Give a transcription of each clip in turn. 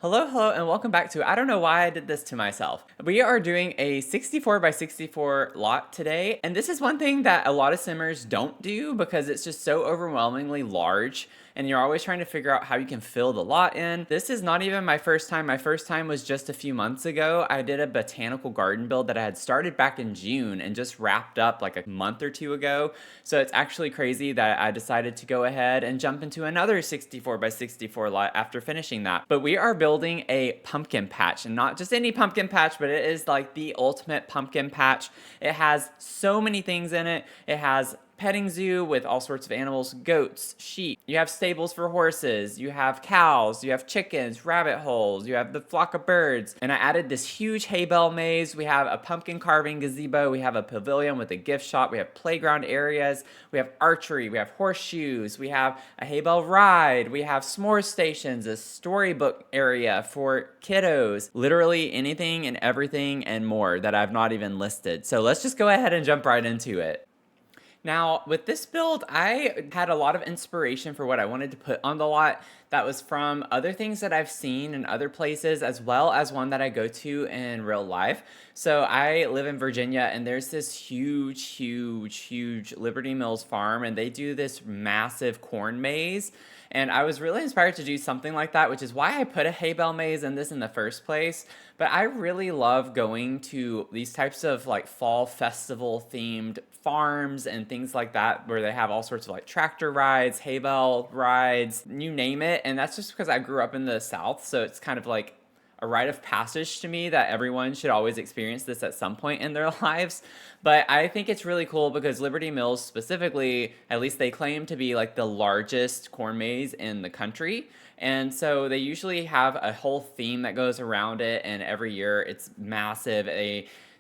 Hello, hello, and welcome back to I don't know why I did this to myself. We are doing a 64 by 64 lot today, and this is one thing that a lot of simmers don't do because it's just so overwhelmingly large, and you're always trying to figure out how you can fill the lot in. This is not even my first time. My first time was just a few months ago. I did a botanical garden build that I had started back in June and just wrapped up like a month or two ago. So it's actually crazy that I decided to go ahead and jump into another 64 by 64 lot after finishing that. But we are building a pumpkin patch, and not just any pumpkin patch, but it is like the ultimate pumpkin patch. It has so many things in it. It has petting zoo with all sorts of animals, goats, sheep. You have stables for horses, you have cows, you have chickens, rabbit holes, you have the flock of birds. And I added this huge hay bale maze. We have a pumpkin carving gazebo, we have a pavilion with a gift shop, we have playground areas, we have archery, we have horseshoes, we have a hay bale ride, we have s'more stations, a storybook area for kiddos, literally anything and everything and more that I've not even listed. So let's just go ahead and jump right into it. Now, with this build, I had a lot of inspiration for what I wanted to put on the lot that was from other things that I've seen in other places, as well as one that I go to in real life. So I live in Virginia, and there's this huge Liberty Mills farm, and they do this massive corn maze. And I was really inspired to do something like that, which is why I put a hay bale maze in this in the first place. But I really love going to these types of like fall festival themed farms and things like that where they have all sorts of like tractor rides, hay bale rides, you name it. And that's just because I grew up in the South, so it's kind of like a rite of passage to me that everyone should always experience this at some point in their lives. But I think it's really cool because Liberty Mills specifically, at least they claim to be like the largest corn maze in the country. And so they usually have a whole theme that goes around it, and every year it's massive.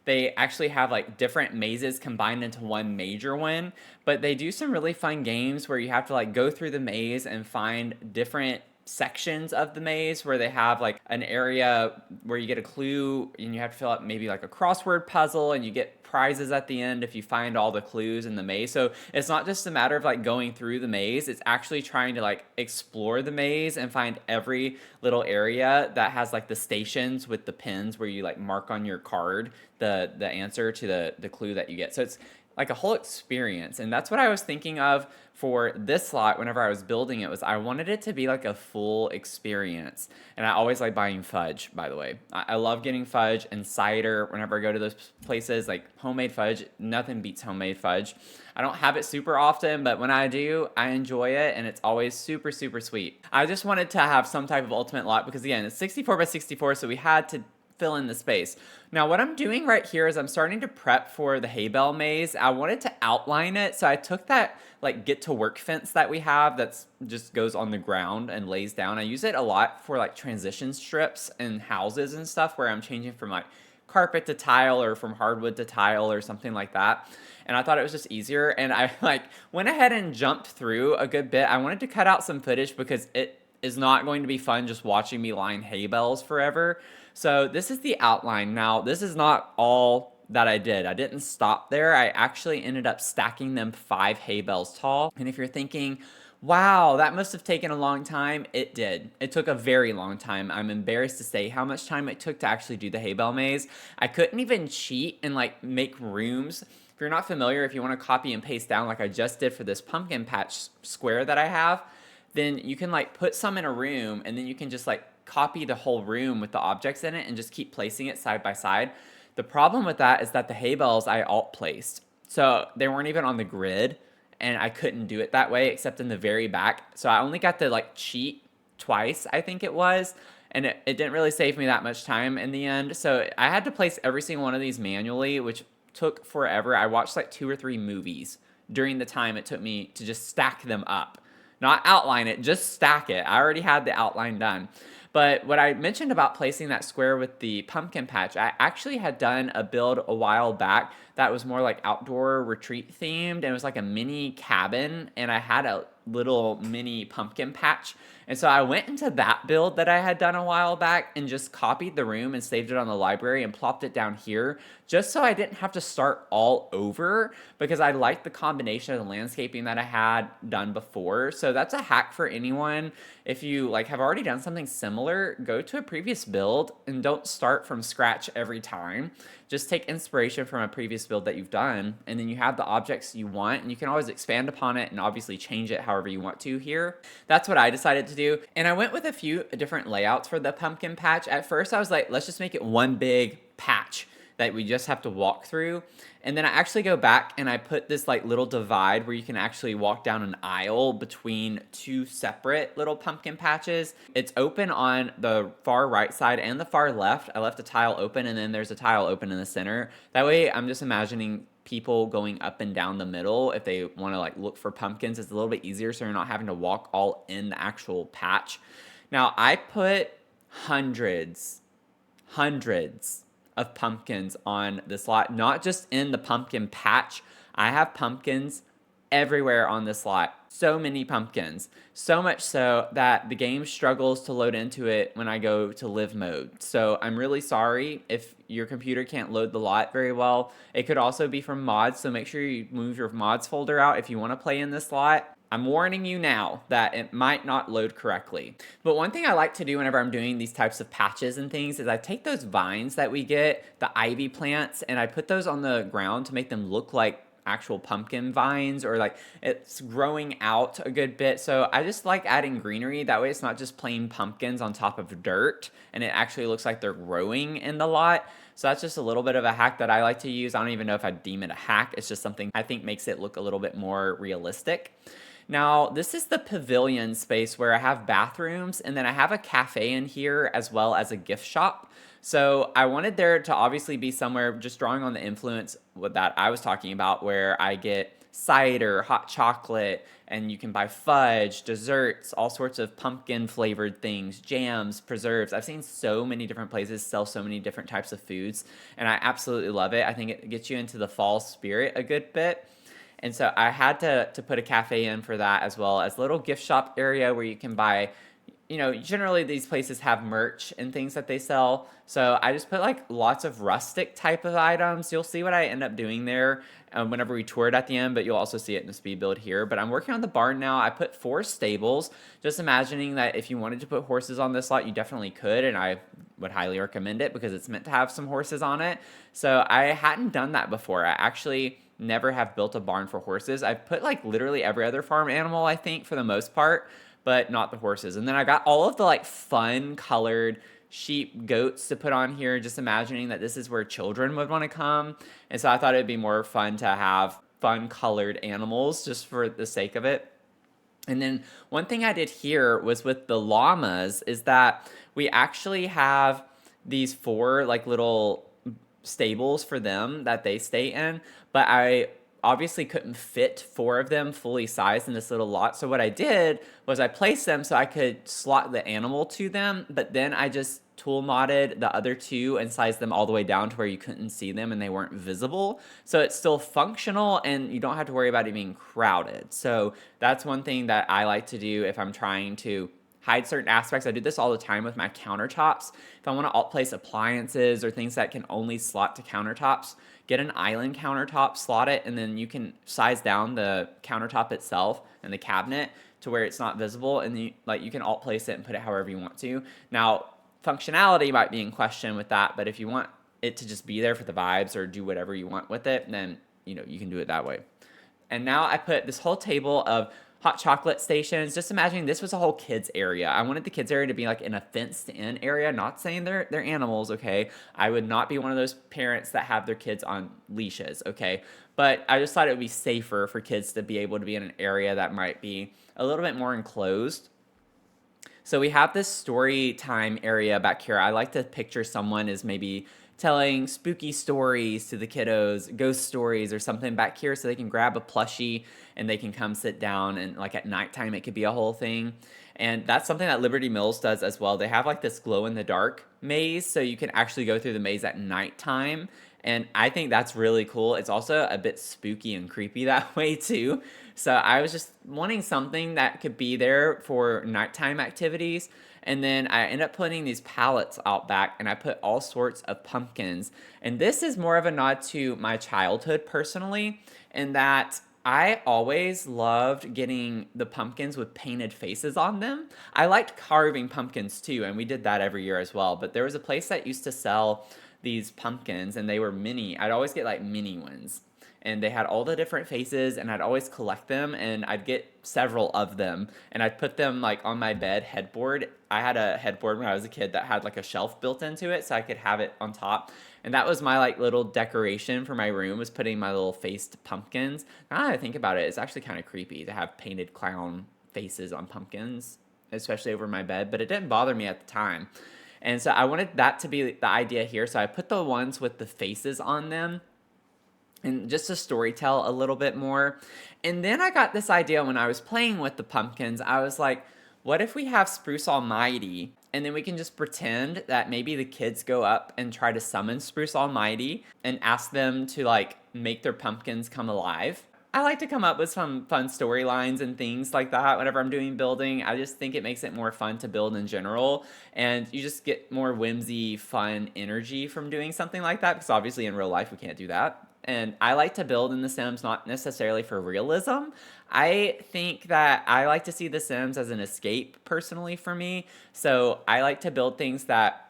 They actually have like different mazes combined into one major one, but they do some really fun games where you have to like go through the maze and find different sections of the maze where they have like an area where you get a clue and you have to fill out maybe like a crossword puzzle, and you get prizes at the end if you find all the clues in the maze. So it's not just a matter of like going through the maze, it's actually trying to like explore the maze and find every little area that has like the stations with the pins where you like mark on your card the answer to the clue that you get. So it's like a whole experience, and that's what I was thinking of for this lot whenever I was building it. Was I wanted it to be like a full experience. And I always like buying fudge, by the way. I love getting fudge and cider whenever I go to those places. Like homemade fudge, nothing beats homemade fudge. I don't have it super often, but when I do, I enjoy it, and it's always super sweet. I just wanted to have some type of ultimate lot because again, it's 64 by 64, so we had to fill in the space. Now what I'm doing right here is I'm starting to prep for the hay bale maze. I wanted to outline it, so I took that like get to work fence that we have that's just goes on the ground and lays down. I use it a lot for like transition strips and houses and stuff where I'm changing from like carpet to tile or from hardwood to tile or something like that. And I thought it was just easier, and I like went ahead and jumped through a good bit. I wanted to cut out some footage because it is not going to be fun just watching me line hay bales forever. So this is the outline. Now, this is not all that I did. I didn't stop there. I actually ended up stacking them 5 hay bales tall. And if you're thinking, wow, that must have taken a long time, it did. It took a very long time. I'm embarrassed to say how much time it took to actually do the hay bale maze. I couldn't even cheat and like make rooms. If you're not familiar, if you want to copy and paste down like I just did for this pumpkin patch square that I have, then you can like put some in a room, and then you can just like copy the whole room with the objects in it and just keep placing it side by side. The problem with that is that the hay bales I alt placed. So they weren't even on the grid, and I couldn't do it that way except in the very back. So I only got to like cheat twice, I think it was. And it didn't really save me that much time in the end. So I had to place every single one of these manually, which took forever. I watched like 2 or 3 movies during the time it took me to just stack them up. Not outline it, just stack it. I already had the outline done. But what I mentioned about placing that square with the pumpkin patch, I actually had done a build a while back that was more like outdoor retreat themed, and it was like a mini cabin, and I had little mini pumpkin patch. And so I went into that build that I had done a while back and just copied the room and saved it on the library and plopped it down here just so I didn't have to start all over, because I liked the combination of the landscaping that I had done before. So that's a hack for anyone. If you like have already done something similar, go to a previous build and don't start from scratch every time. Just take inspiration from a previous build that you've done, and then you have the objects you want, and you can always expand upon it and obviously change it however you want to here. That's what I decided to do. And I went with a few different layouts for the pumpkin patch. At first I was like, let's just make it one big patch that we just have to walk through. And then I actually go back and I put this like little divide where you can actually walk down an aisle between two separate little pumpkin patches. It's open on the far right side and the far left. I left a tile open, and then there's a tile open in the center. That way I'm just imagining people going up and down the middle if they want to like look for pumpkins. It's a little bit easier, so you're not having to walk all in the actual patch. Now I put hundreds of pumpkins on this lot, not just in the pumpkin patch. I have pumpkins everywhere on this lot. So many pumpkins. So much so that the game struggles to load into it when I go to live mode. So I'm really sorry if your computer can't load the lot very well. It could also be from mods, so make sure you move your mods folder out if you want to play in this lot. I'm warning you now that it might not load correctly. But one thing I like to do whenever I'm doing these types of patches and things is I take those vines that we get, the ivy plants, and I put those on the ground to make them look like actual pumpkin vines, or like it's growing out a good bit. So I just like adding greenery. That way it's not just plain pumpkins on top of dirt, and it actually looks like they're growing in the lot. So that's just a little bit of a hack that I like to use. I don't even know if I'd deem it a hack. It's just something I think makes it look a little bit more realistic. Now, this is the pavilion space where I have bathrooms, and then I have a cafe in here as well as a gift shop. So I wanted there to obviously be somewhere, just drawing on the influence that I was talking about, where I get cider, hot chocolate, and you can buy fudge, desserts, all sorts of pumpkin flavored things, jams, preserves. I've seen so many different places sell so many different types of foods, and I absolutely love it. I think it gets you into the fall spirit a good bit. And so I had to put a cafe in for that, as well as a little gift shop area where you can buy, you know, generally these places have merch and things that they sell. So I just put like lots of rustic type of items. You'll see what I end up doing there whenever we tour it at the end, but you'll also see it in the speed build here. But I'm working on the barn now. I put 4 stables, just imagining that if you wanted to put horses on this lot, you definitely could, and I would highly recommend it because it's meant to have some horses on it. So I hadn't done that before. I actually never have built a barn for horses. I've put like literally every other farm animal, I think, for the most part, but not the horses. And then I got all of the like fun colored sheep, goats to put on here, just imagining that this is where children would want to come. And so I thought it'd be more fun to have fun colored animals just for the sake of it. And then one thing I did here was with the llamas is that we actually have these 4 like little stables for them that they stay in, but I obviously couldn't fit 4 of them fully sized in this little lot. So what I did was I placed them so I could slot the animal to them, but then I just tool modded the other 2 and sized them all the way down to where you couldn't see them and they weren't visible. So it's still functional and you don't have to worry about it being crowded. So that's one thing that I like to do if I'm trying to hide certain aspects. I do this all the time with my countertops. If I want to alt place appliances or things that can only slot to countertops, get an island countertop, slot it, and then you can size down the countertop itself and the cabinet to where it's not visible, and you can alt place it and put it however you want to. Now, functionality might be in question with that, but if you want it to just be there for the vibes or do whatever you want with it, then you can do it that way. And now I put this whole table of hot chocolate stations. Just imagining this was a whole kids area. I wanted the kids area to be like in a fenced in area. Not saying they're animals, okay? I would not be one of those parents that have their kids on leashes, okay? But I just thought it would be safer for kids to be able to be in an area that might be a little bit more enclosed. So we have this story time area back here. I like to picture someone as maybe telling spooky stories to the kiddos, ghost stories or something back here, so they can grab a plushie and they can come sit down, and like at nighttime it could be a whole thing. And that's something that Liberty Mills does as well. They have like this glow in the dark maze, so you can actually go through the maze at nighttime And I think that's really cool. It's also a bit spooky and creepy that way too. So I was just wanting something that could be there for nighttime activities. And then I end up putting these pallets out back and I put all sorts of pumpkins. And this is more of a nod to my childhood personally, in that I always loved getting the pumpkins with painted faces on them. I liked carving pumpkins too, and we did that every year as well. But there was a place that used to sell these pumpkins, and they were mini. I'd always get like mini ones. And they had all the different faces, and I'd always collect them, and I'd get several of them, and I'd put them like on my bed headboard. I had a headboard when I was a kid that had like a shelf built into it, so I could have it on top. And that was my like little decoration for my room, was putting my little faced pumpkins. Now that I think about it, it's actually kind of creepy to have painted clown faces on pumpkins, especially over my bed, but it didn't bother me at the time. And so I wanted that to be the idea here. So I put the ones with the faces on them, and just to storytell a little bit more. And then I got this idea when I was playing with the pumpkins. I was like, what if we have Spruce Almighty, and then we can just pretend that maybe the kids go up and try to summon Spruce Almighty and ask them to like make their pumpkins come alive. I like to come up with some fun storylines and things like that whenever I'm doing building. I just think it makes it more fun to build in general, and you just get more whimsy, fun energy from doing something like that, because obviously in real life we can't do that. And I like to build in The Sims not necessarily for realism. I think that I like to see The Sims as an escape personally for me. So I like to build things that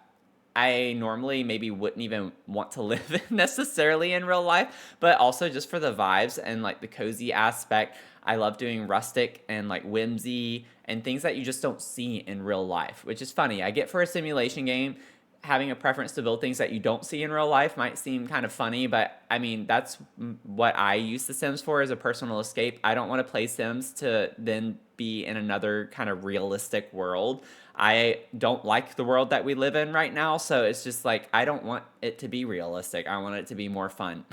I normally maybe wouldn't even want to live in necessarily in real life, but also just for the vibes and like the cozy aspect. I love doing rustic and like whimsy and things that you just don't see in real life, which is funny. I get for a simulation game, having a preference to build things that you don't see in real life might seem kind of funny, but I mean, that's what I use The Sims for, as a personal escape. I don't want to play Sims to then be in another kind of realistic world. I don't like the world that we live in right now, so it's just like, I don't want it to be realistic. I want it to be more fun.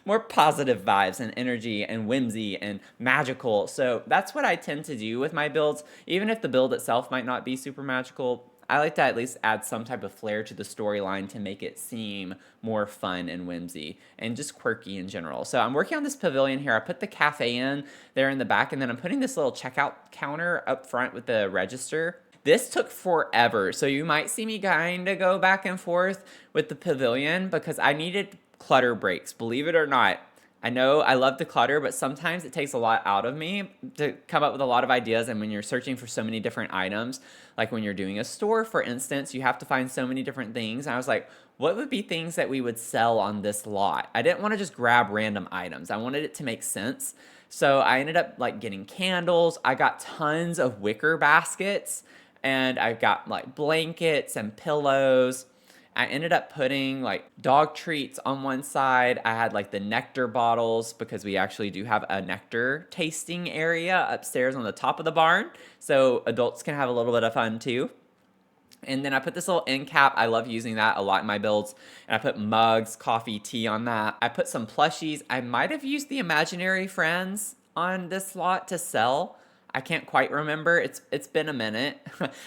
More positive vibes and energy and whimsy and magical. So that's what I tend to do with my builds. Even if the build itself might not be super magical, I like to at least add some type of flair to the storyline to make it seem more fun and whimsy and just quirky in general. So I'm working on this pavilion here. I put the cafe in there in the back, and then I'm putting this little checkout counter up front with the register. This took forever, so you might see me kind of go back and forth with the pavilion because I needed clutter breaks, believe it or not. I know I love to clutter, but sometimes it takes a lot out of me to come up with a lot of ideas. And when you're searching for so many different items, like when you're doing a store, for instance, you have to find so many different things. And I was like, what would be things that we would sell on this lot? I didn't want to just grab random items. I wanted it to make sense. So I ended up like getting candles. I got tons of wicker baskets, and I got like blankets and pillows. I ended up putting like dog treats on one side. I had like the nectar bottles because we actually do have a nectar tasting area upstairs on the top of the barn, so adults can have a little bit of fun too. And then I put this little end cap. I love using that a lot in my builds. And I put mugs, coffee, tea on that. I put some plushies. I might have used the imaginary friends on this lot to sell. I can't quite remember. It's been a minute.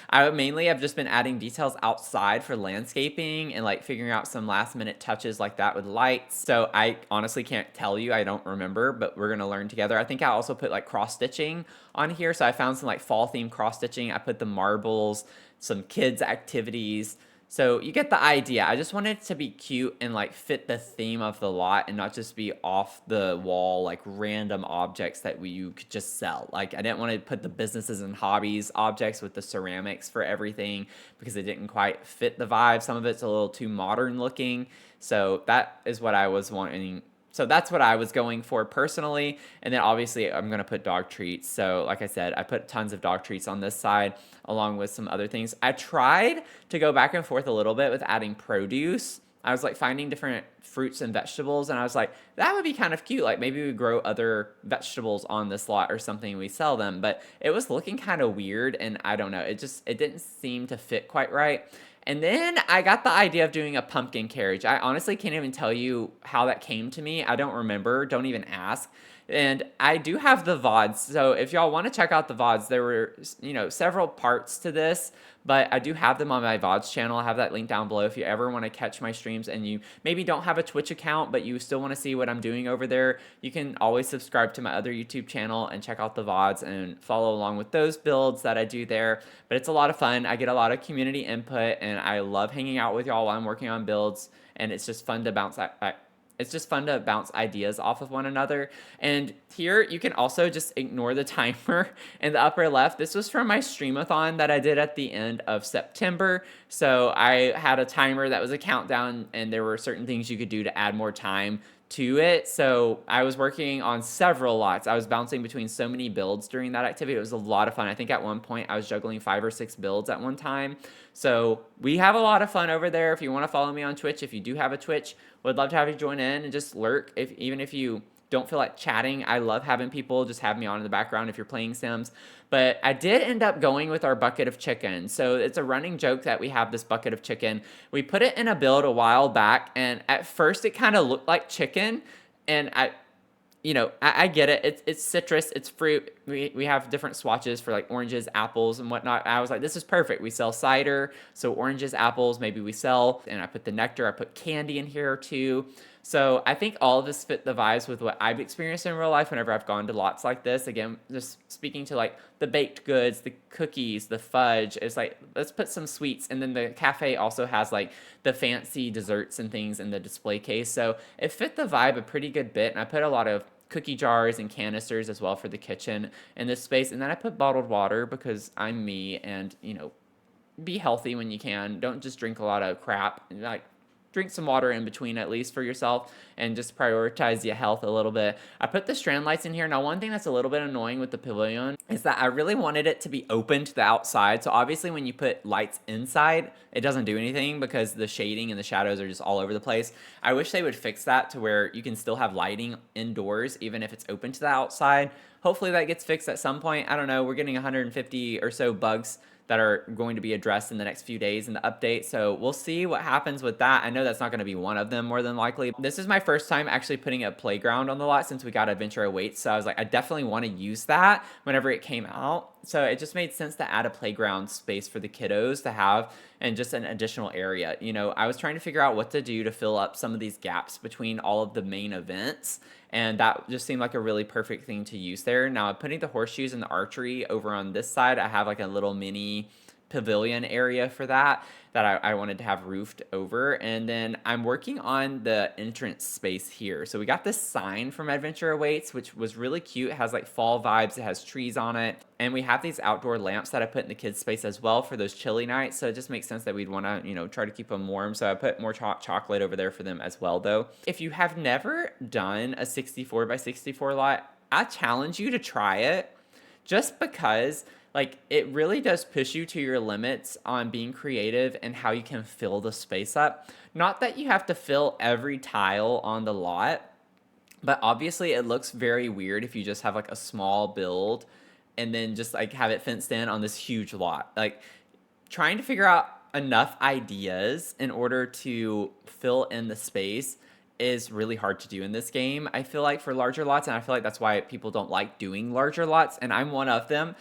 I mainly have just been adding details outside for landscaping and like figuring out some last minute touches like that with lights. So I honestly can't tell you. I don't remember, but we're going to learn together. I think I also put like cross stitching on here. So I found some like fall themed cross stitching. I put the marbles, some kids activities. So you get the idea. I just wanted it to be cute and like fit the theme of the lot and not just be off the wall, like random objects that you could just sell. Like I didn't want to put the businesses and hobbies objects with the ceramics for everything because it didn't quite fit the vibe. Some of it's a little too modern looking. So that is what I was wanting. So that's what I was going for personally. And then obviously I'm going to put dog treats. So like I said, I put tons of dog treats on this side along with some other things. I tried to go back and forth a little bit with adding produce. I was like finding different fruits and vegetables, and I was like, that would be kind of cute. Like maybe we grow other vegetables on this lot or something, we sell them. But it was looking kind of weird, and I don't know. It didn't seem to fit quite right. And then I got the idea of doing a pumpkin carriage. I honestly can't even tell you how that came to me. I don't remember. Don't even ask. And I do have the VODs. So if y'all want to check out the VODs, there were, several parts to this, but I do have them on my VODs channel. I have that link down below if you ever want to catch my streams and you maybe don't have a Twitch account, but you still want to see what I'm doing over there. You can always subscribe to my other YouTube channel and check out the VODs and follow along with those builds that I do there. But it's a lot of fun. I get a lot of community input and I love hanging out with y'all while I'm working on builds. And it's just fun to bounce ideas off of one another. And here you can also just ignore the timer in the upper left. This was from my streamathon that I did at the end of September. So I had a timer that was a countdown and there were certain things you could do to add more time to it. So I was working on several lots. I was bouncing between so many builds during that activity. It was a lot of fun. I think at one point I was juggling 5 or 6 builds at one time. So we have a lot of fun over there. If you want to follow me on Twitch, if you do have a Twitch, would love to have you join in and just lurk. Even if you don't feel like chatting, I love having people just have me on in the background if you're playing Sims. But I did end up going with our bucket of chicken. So it's a running joke that we have this bucket of chicken. We put it in a build a while back, and at first it kind of looked like chicken, and I get it. It's citrus, it's fruit. We have different swatches for like oranges, apples, and whatnot. I was like, this is perfect. We sell cider, so oranges, apples, maybe we sell. And I put the nectar. I put candy in here too. So I think all of this fit the vibes with what I've experienced in real life whenever I've gone to lots like this. Again, just speaking to like the baked goods, the cookies, the fudge. It's like, let's put some sweets. And then the cafe also has like the fancy desserts and things in the display case. So it fit the vibe a pretty good bit. And I put a lot of cookie jars and canisters as well for the kitchen in this space. And then I put bottled water because I'm me, and be healthy when you can. Don't just drink a lot of crap. Like, drink some water in between at least for yourself and just prioritize your health a little bit. I put the strand lights in here. Now, one thing that's a little bit annoying with the pavilion is that I really wanted it to be open to the outside. So obviously when you put lights inside, it doesn't do anything because the shading and the shadows are just all over the place. I wish they would fix that to where you can still have lighting indoors even if it's open to the outside. Hopefully that gets fixed at some point. I don't know. We're getting 150 or so bugs that are going to be addressed in the next few days in the update. So we'll see what happens with that. I know that's not going to be one of them more than likely. This is my first time actually putting a playground on the lot since we got Adventure Awaits. So I was like, I definitely want to use that whenever it came out. So it just made sense to add a playground space for the kiddos to have and just an additional area. I was trying to figure out what to do to fill up some of these gaps between all of the main events. And that just seemed like a really perfect thing to use there. Now, putting the horseshoes and the archery over on this side, I have like a little mini pavilion area for that I wanted to have roofed over. And then I'm working on the entrance space here. So we got this sign from Adventure Awaits, which was really cute. It has like fall vibes. It has trees on it. And we have these outdoor lamps that I put in the kids space as well for those chilly nights. So it just makes sense that we'd want to, try to keep them warm. So I put more chocolate over there for them as well, though. If you have never done a 64 by 64 lot, I challenge you to try it just because it really does push you to your limits on being creative and how you can fill the space up. Not that you have to fill every tile on the lot, but obviously it looks very weird if you just have a small build and then just have it fenced in on this huge lot. Trying to figure out enough ideas in order to fill in the space is really hard to do in this game. I feel like for larger lots, and I feel like that's why people don't like doing larger lots, and I'm one of them.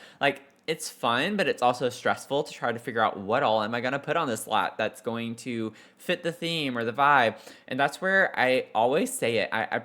It's fun, but it's also stressful to try to figure out what all am I going to put on this lot that's going to fit the theme or the vibe. And that's where I always say it. I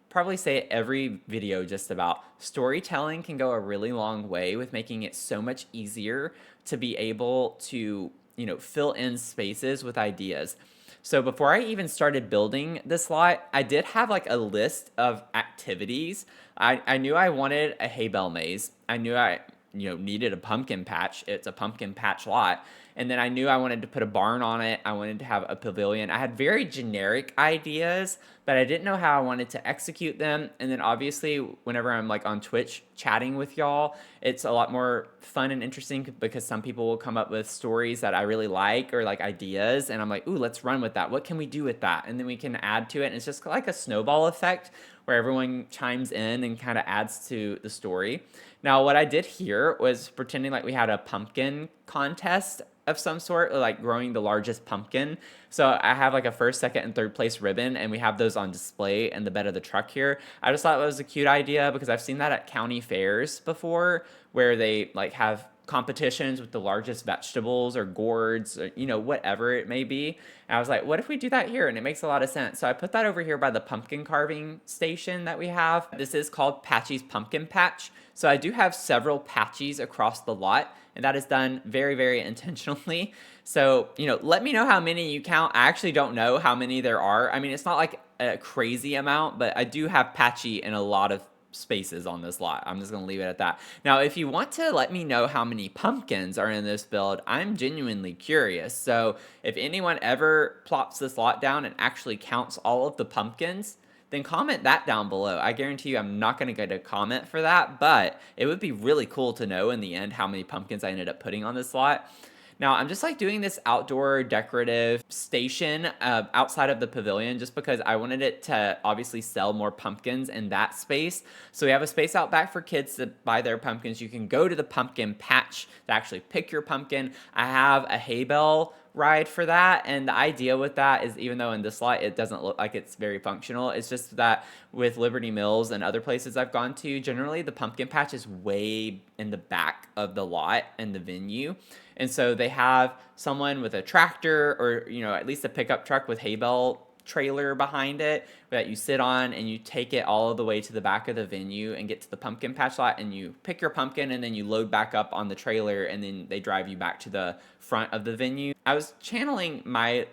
probably say it every video just about. Storytelling can go a really long way with making it so much easier to be able to, fill in spaces with ideas. So before I even started building this lot, I did have a list of activities. I knew I wanted a Hay Bale Maze. I knew I needed a pumpkin patch. It's a pumpkin patch lot. And then I knew I wanted to put a barn on it. I wanted to have a pavilion. I had very generic ideas, but I didn't know how I wanted to execute them. And then obviously, whenever I'm on Twitch chatting with y'all, it's a lot more fun and interesting because some people will come up with stories that I really like or ideas. And I'm like, ooh, let's run with that. What can we do with that? And then we can add to it. And it's just like a snowball effect where everyone chimes in and kind of adds to the story. Now, what I did here was pretending like we had a pumpkin contest of some sort, like growing the largest pumpkin. So I have like a first, second, and third place ribbon, and we have those on display in the bed of the truck here. I just thought it was a cute idea because I've seen that at county fairs before, where they like have competitions with the largest vegetables or gourds or whatever it may be. And I was like, what if we do that here? And it makes a lot of sense. So I put that over here by the pumpkin carving station that we have. This is called Patchy's Pumpkin Patch. So I do have several patchies across the lot, and that is done very, very intentionally. So, let me know how many you count. I actually don't know how many there are. I mean, it's not like a crazy amount, but I do have patchy in a lot of spaces on this lot. I'm just going to leave it at that. Now, if you want to let me know how many pumpkins are in this build, I'm genuinely curious. So if anyone ever plops this lot down and actually counts all of the pumpkins, then comment that down below. I guarantee you I'm not going to get a comment for that, but it would be really cool to know in the end how many pumpkins I ended up putting on this lot. Now, I'm just like doing this outdoor decorative station outside of the pavilion just because I wanted it to obviously sell more pumpkins in that space. So we have a space out back for kids to buy their pumpkins. You can go to the pumpkin patch to actually pick your pumpkin. I have a hay bale ride for that, and the idea with that is, even though in this lot it doesn't look like it's very functional, it's just that with Liberty Mills and other places I've gone to, generally the pumpkin patch is way in the back of the lot and the venue, and so they have someone with a tractor or at least a pickup truck with hay bale trailer behind it that you sit on, and you take it all the way to the back of the venue and get to the pumpkin patch lot, and you pick your pumpkin, and then you load back up on the trailer, and then they drive you back to the front of the venue. I was channeling my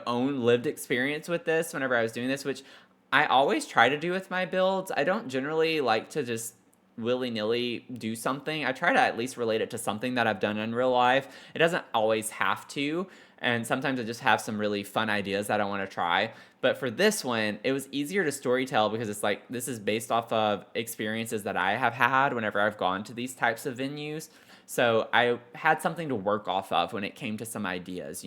own lived experience with this whenever I was doing this, which I always try to do with my builds. I don't generally like to just willy-nilly do something. I try to at least relate it to something that I've done in real life. It doesn't always have to, and sometimes I just have some really fun ideas that I want to try. But for this one, it was easier to storytell because it's like this is based off of experiences that I have had whenever I've gone to these types of venues. So I had something to work off of when it came to some ideas,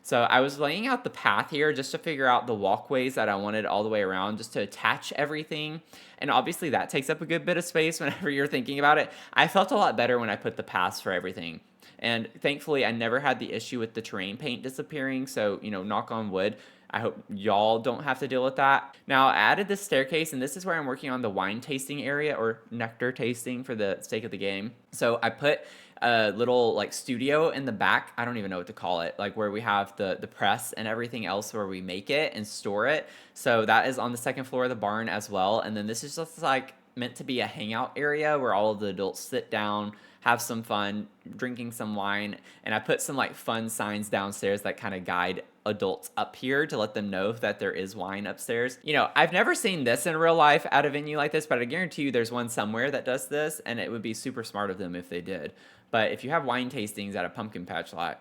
So I was laying out the path here just to figure out the walkways that I wanted all the way around, just to attach everything. And obviously that takes up a good bit of space whenever you're thinking about it. I felt a lot better when I put the paths for everything. And thankfully, I never had the issue with the terrain paint disappearing. So, knock on wood, I hope y'all don't have to deal with that. Now, I added this staircase, and this is where I'm working on the wine tasting area, or nectar tasting for the sake of the game. So I put a little like studio in the back. I don't even know what to call it, like where we have the press and everything else where we make it and store it. So that is on the second floor of the barn as well. And then this is just like meant to be a hangout area where all of the adults sit down, have some fun, drinking some wine. And I put some like fun signs downstairs that kind of guide adults up here to let them know that there is wine upstairs. I've never seen this in real life at a venue like this, but I guarantee you there's one somewhere that does this, and it would be super smart of them if they did. But if you have wine tastings at a pumpkin patch lot,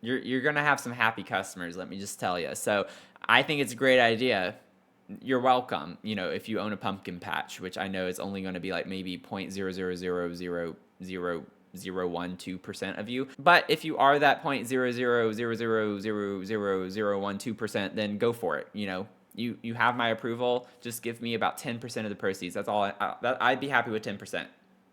you're going to have some happy customers, let me just tell you. So I think it's a great idea. You're welcome, if you own a pumpkin patch, which I know is only going to be like maybe 0.000000012% of you. But if you are that 0.000000012%, then go for it. You have my approval. Just give me about 10% of the proceeds. That's all. I'd be happy with 10%.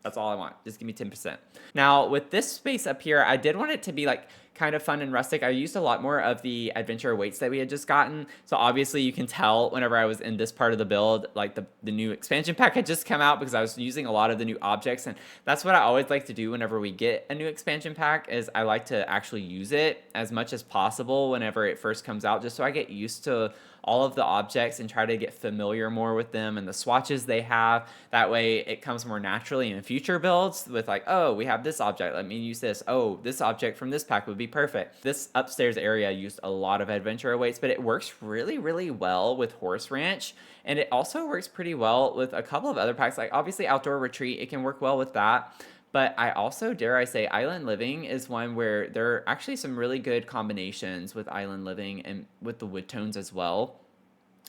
That's all I want. Just give me 10%. Now, with this space up here, I did want it to be like kind of fun and rustic. I used a lot more of the adventure awaits that we had just gotten. So obviously you can tell whenever I was in this part of the build, like the new expansion pack had just come out, because I was using a lot of the new objects. And that's what I always like to do whenever we get a new expansion pack, is I like to actually use it as much as possible whenever it first comes out, just so I get used to all of the objects and try to get familiar more with them and the swatches they have. That way it comes more naturally in future builds with like, oh, we have this object, let me use this. Oh, this object from this pack would be perfect. This upstairs area used a lot of adventure awaits, but it works really, really well with Horse Ranch. And it also works pretty well with a couple of other packs, like obviously Outdoor Retreat, it can work well with that. But I also, dare I say, Island Living is one where there are actually some really good combinations with Island Living and with the wood tones as well.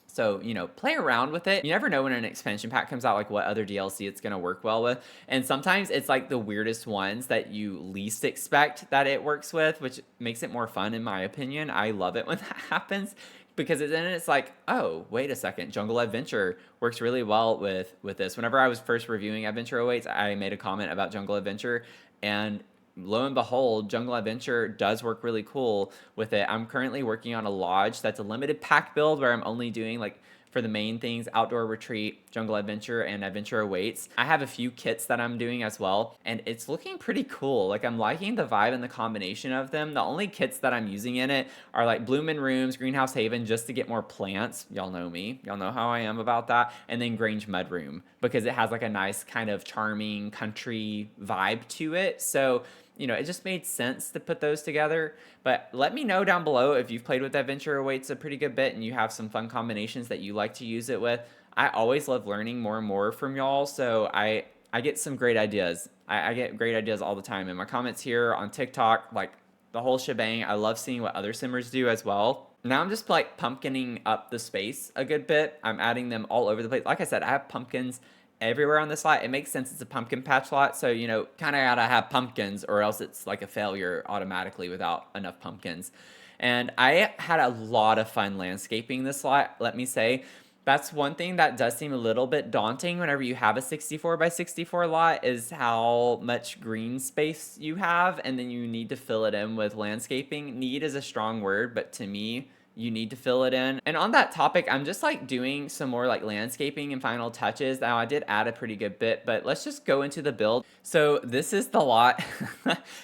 So, play around with it. You never know when an expansion pack comes out, like what other DLC it's going to work well with. And sometimes it's like the weirdest ones that you least expect that it works with, which makes it more fun in my opinion. I love it when that happens, because then it's like, oh, wait a second, Jungle Adventure works really well with this. Whenever I was first reviewing Adventure Awaits, I made a comment about Jungle Adventure, and lo and behold, Jungle Adventure does work really cool with it. I'm currently working on a lodge that's a limited pack build where I'm only doing like for the main things, outdoor retreat, jungle adventure, and adventure awaits. I have a few kits that I'm doing as well, and it's looking pretty cool. Like, I'm liking the vibe and the combination of them. The only kits that I'm using in it are like Bloomin' Rooms, Greenhouse Haven, just to get more plants. Y'all know me. Y'all know how I am about that. And then Grange Mudroom, because it has like a nice kind of charming country vibe to it. So, you know, it just made sense to put those together. But let me know down below if you've played with Adventure Awaits a pretty good bit and you have some fun combinations that you like to use it with. I always love learning more and more from y'all, so I get some great ideas. I get great ideas all the time in my comments here on TikTok, like the whole shebang. I love seeing what other simmers do as well. Now I'm just like pumpkining up the space a good bit. I'm adding them all over the place. Like I said, I have pumpkins everywhere on this lot. It makes sense, it's a pumpkin patch lot, so you know, kind of gotta have pumpkins or else it's like a failure automatically without enough pumpkins. And I had a lot of fun landscaping this lot, let me say. That's one thing that does seem a little bit daunting whenever you have a 64 by 64 lot, is how much green space you have, and then you need to fill it in with landscaping. Need is a strong word, but to me, you need to fill it in. And on that topic, I'm just like doing some more like landscaping and final touches. Now I did add a pretty good bit, but let's just go into the build. So this is the lot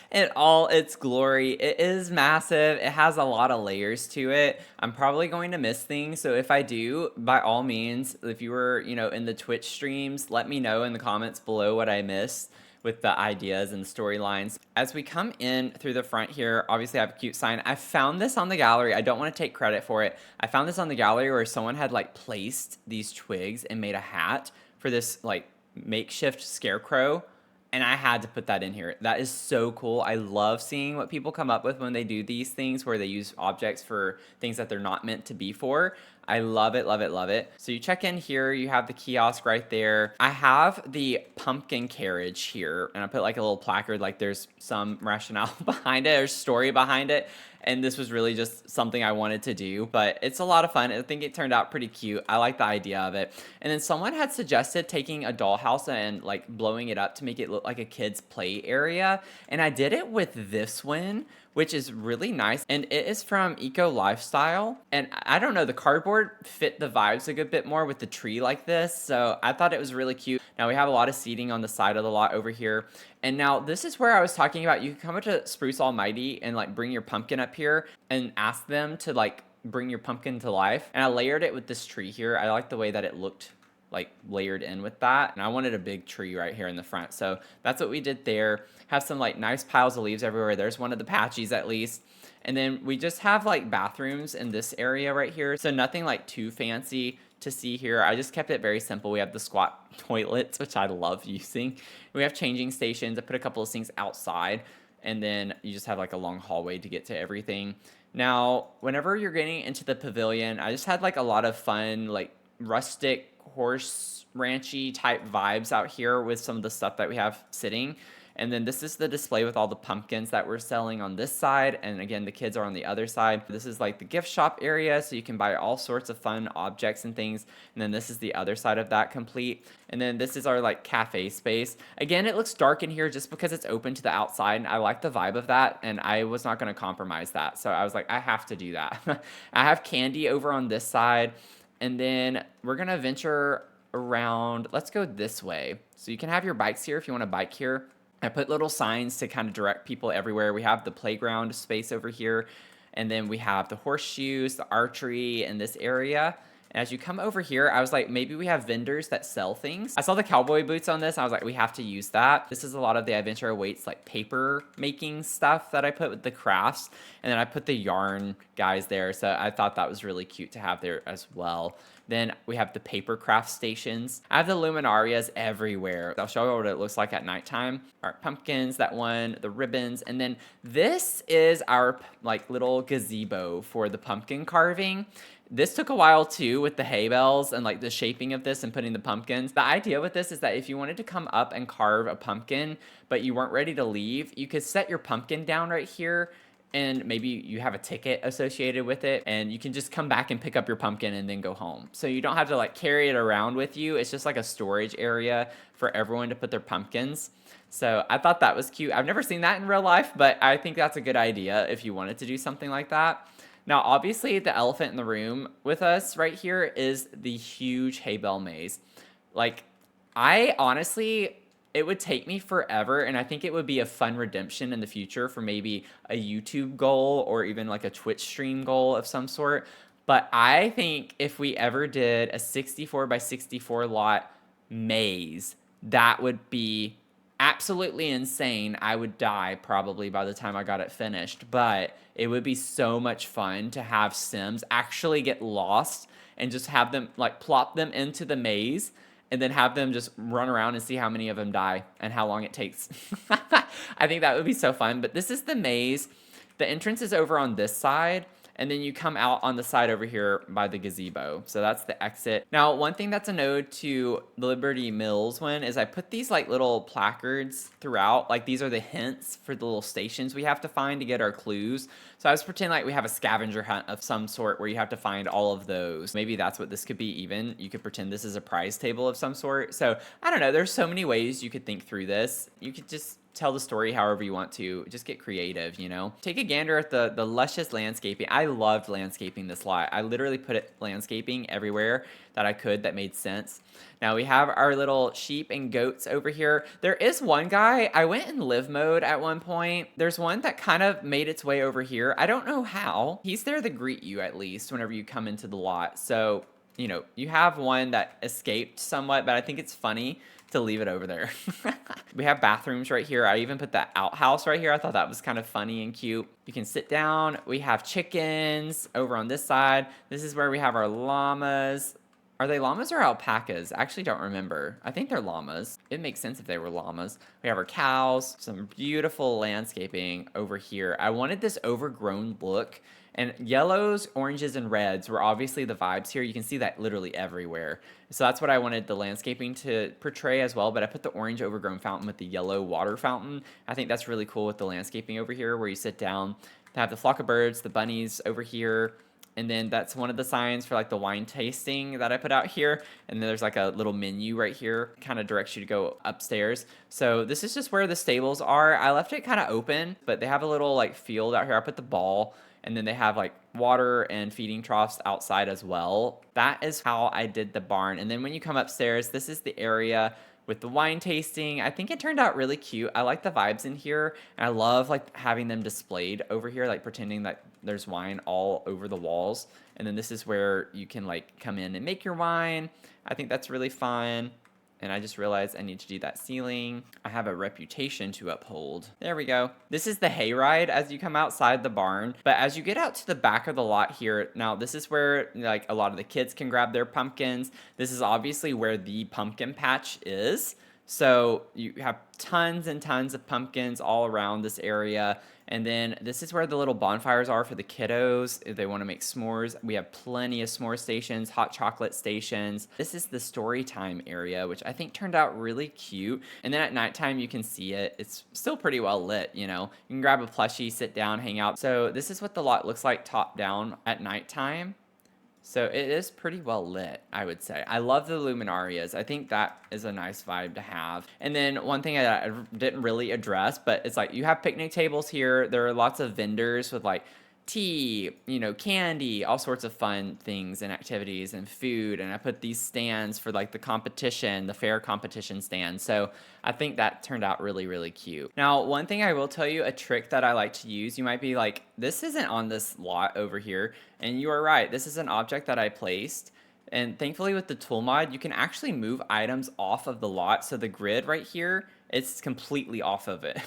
in all its glory. It is massive. It has a lot of layers to it. I'm probably going to miss things. So if I do, by all means, if you were, you know, in the Twitch streams, let me know in the comments below what I missed with the ideas and storylines. As we come in through the front here, obviously I have a cute sign. I found this on the gallery. I don't want to take credit for it. I found this on the gallery where someone had like placed these twigs and made a hat for this like makeshift scarecrow. And I had to put that in here. That is so cool. I love seeing what people come up with when they do these things where they use objects for things that they're not meant to be for. I love it, love it, love it. So you check in here, you have the kiosk right there. I have the pumpkin carriage here, and I put like a little placard, like there's some rationale behind it or story behind it. And this was really just something I wanted to do, but it's a lot of fun. I think it turned out pretty cute. I like the idea of it. And then someone had suggested taking a dollhouse and like blowing it up to make it look like a kid's play area. And I did it with this one, which is really nice. And it is from Eco Lifestyle. And I don't know, the cardboard fit the vibes a good bit more with the tree like this. So I thought it was really cute. Now we have a lot of seating on the side of the lot over here. And now this is where I was talking about, you can come up to Spruce Almighty and like bring your pumpkin up here and ask them to like bring your pumpkin to life. And I layered it with this tree here. I like the way that it looked like layered in with that. And I wanted a big tree right here in the front. So that's what we did there. Have some like nice piles of leaves everywhere. There's one of the patchies at least. And then we just have like bathrooms in this area right here. So nothing like too fancy to see here. I just kept it very simple. We have the squat toilets, which I love using. We have changing stations. I put a couple of sinks outside, and then you just have like a long hallway to get to everything. Now, whenever you're getting into the pavilion, I just had like a lot of fun, like rustic horse ranchy type vibes out here with some of the stuff that we have sitting. And then this is the display with all the pumpkins that we're selling on this side. And again, the kids are on the other side. This is like the gift shop area, so you can buy all sorts of fun objects and things. And then this is the other side of that complete. And then this is our like cafe space. Again, it looks dark in here just because it's open to the outside. And I like the vibe of that. And I was not going to compromise that. So I was like, I have to do that. I have candy over on this side. And then we're going to venture around. Let's go this way. So you can have your bikes here if you want to bike here. I put little signs to kind of direct people everywhere. We have the playground space over here, and then we have the Horseshoes, the Archery in this area. And as you come over here, I was like, maybe we have vendors that sell things. I saw the cowboy boots on this. And I was like, we have to use that. This is a lot of the Adventure Awaits like paper making stuff that I put with the crafts. And then I put the yarn guys there. So I thought that was really cute to have there as well. Then we have the paper craft stations. I have the luminarias everywhere. I'll show you what it looks like at nighttime. Our pumpkins, that one, the ribbons. And then this is our like little gazebo for the pumpkin carving. This took a while too with the hay bales and like the shaping of this and putting the pumpkins. The idea with this is that if you wanted to come up and carve a pumpkin, but you weren't ready to leave, you could set your pumpkin down right here and maybe you have a ticket associated with it, and you can just come back and pick up your pumpkin and then go home. So you don't have to like carry it around with you. It's just like a storage area for everyone to put their pumpkins. So I thought that was cute. I've never seen that in real life, but I think that's a good idea if you wanted to do something like that. Now, obviously, the elephant in the room with us right here is the huge Hay Bale Maze. Like, I honestly, it would take me forever, and I think it would be a fun redemption in the future for maybe a YouTube goal or even like a Twitch stream goal of some sort. But I think if we ever did a 64 by 64 lot maze, that would be absolutely insane. I would die probably by the time I got it finished, but it would be so much fun to have Sims actually get lost and just have them like plop them into the maze and then have them just run around and see how many of them die and how long it takes. I think that would be so fun. But this is the maze. The entrance is over on this side, and then you come out on the side over here by the gazebo. So that's the exit. Now, one thing that's a node to the Liberty Mills one is I put these like little placards throughout. Like these are the hints for the little stations we have to find to get our clues. So I was pretending like we have a scavenger hunt of some sort where you have to find all of those. Maybe that's what this could be even. You could pretend this is a prize table of some sort. So I don't know. There's so many ways you could think through this. You could just tell the story however you want to. Just get creative, you know? Take a gander at the luscious landscaping. I loved landscaping this lot. I literally put landscaping everywhere that I could that made sense. Now we have our little sheep and goats over here. There is one guy, I went in live mode at one point. There's one that kind of made its way over here. I don't know how. He's there to greet you at least whenever you come into the lot. So, you know, you have one that escaped somewhat, but I think it's funny to leave it over there. We have bathrooms right here. I even put that outhouse right here. I thought that was kind of funny and cute. You can sit down. We have chickens over on this side. This is where we have our llamas. Are they llamas or alpacas? I actually don't remember. I think they're llamas. It makes sense if they were llamas. We have our cows, some beautiful landscaping over here. I wanted this overgrown look, and yellows, oranges, and reds were obviously the vibes here. You can see that literally everywhere. So that's what I wanted the landscaping to portray as well, but I put the orange overgrown fountain with the yellow water fountain. I think that's really cool with the landscaping over here where you sit down to have the flock of birds, the bunnies over here. And then that's one of the signs for like the wine tasting that I put out here. And then there's like a little menu right here, kind of directs you to go upstairs. So this is just where the stables are. I left it kind of open, but they have a little like field out here. I put the ball, and then they have like water and feeding troughs outside as well. That is how I did the barn. And then when you come upstairs, this is the area with the wine tasting. I think it turned out really cute. I like the vibes in here, and I love like having them displayed over here, like pretending that there's wine all over the walls. And then this is where you can like come in and make your wine. I think that's really fun. And I just realized I need to do that ceiling. I have a reputation to uphold. There we go. This is the hayride as you come outside the barn. But as you get out to the back of the lot here, now this is where like a lot of the kids can grab their pumpkins. This is obviously where the pumpkin patch is. So you have tons and tons of pumpkins all around this area. And then this is where the little bonfires are for the kiddos if they want to make s'mores. We have plenty of s'more stations, hot chocolate stations. This is the Storytime area, which I think turned out really cute. And then at nighttime, you can see it. It's still pretty well lit, you know. You can grab a plushie, sit down, hang out. So this is what the lot looks like top down at nighttime. So it is pretty well lit, I would say. I love the luminarias. I think that is a nice vibe to have. And then one thing that I didn't really address, but it's like you have picnic tables here. There are lots of vendors with like tea, you know, candy, all sorts of fun things and activities and food. And I put these stands for like the competition, the fair competition stand. So I think that turned out really, really cute. Now, one thing I will tell you, a trick that I like to use, you might be like, this isn't on this lot over here. And you are right. This is an object that I placed. And thankfully with the tool mod, you can actually move items off of the lot. So the grid right here, it's completely off of it.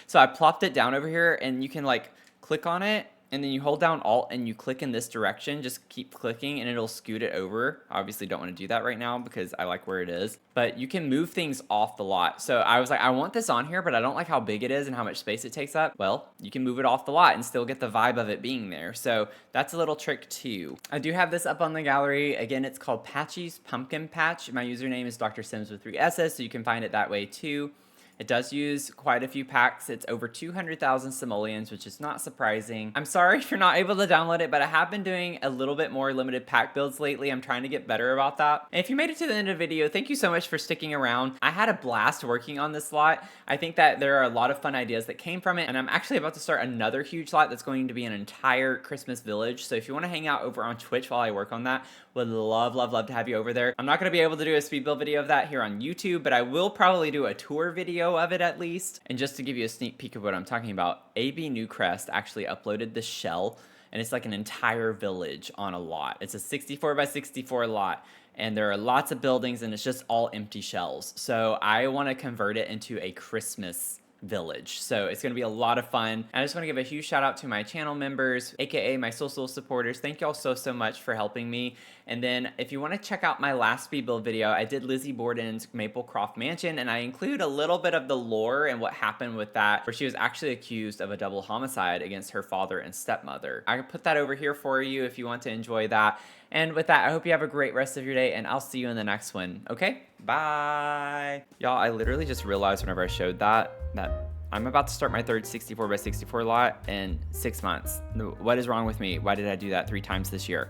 So I plopped it down over here, and you can like click on it, and then you hold down Alt and you click in this direction. Just keep clicking and it'll scoot it over. Obviously don't want to do that right now because I like where it is. But you can move things off the lot. So I was like, I want this on here, but I don't like how big it is and how much space it takes up. Well, you can move it off the lot and still get the vibe of it being there. So that's a little trick too. I do have this up on the gallery. Again, it's called Patchy's Pumpkin Patch. My username is Dr. Sims with 3 S's, so you can find it that way too. It does use quite a few packs. It's over 200,000 simoleons, which is not surprising. I'm sorry if you're not able to download it, but I have been doing a little bit more limited pack builds lately. I'm trying to get better about that. And if you made it to the end of the video, thank you so much for sticking around. I had a blast working on this lot. I think that there are a lot of fun ideas that came from it, and I'm actually about to start another huge lot that's going to be an entire Christmas village. So if you want to hang out over on Twitch while I work on that, would love to have you over there. I'm not going to be able to do a speed build video of that here on YouTube, but I will probably do a tour video of it at least. And just to give you a sneak peek of what I'm talking about, AB Newcrest actually uploaded the shell, and it's like an entire village on a lot. It's a 64 by 64 lot, and there are lots of buildings, and it's just all empty shells. So I want to convert it into a Christmas village. So it's going to be a lot of fun. And I just want to give a huge shout out to my channel members, aka my social supporters. Thank y'all so much for helping me. And then if you want to check out my last speed build video, I did Lizzie Borden's Maplecroft Mansion, and I include a little bit of the lore and what happened with that, where she was actually accused of a double homicide against her father and stepmother. I can put that over here for you if you want to enjoy that. And with that, I hope you have a great rest of your day, and I'll see you in the next one. Okay? Bye. Y'all, I literally just realized whenever I showed that I'm about to start my third 64 by 64 lot in 6 months. What is wrong with me? Why did I do that 3 times this year?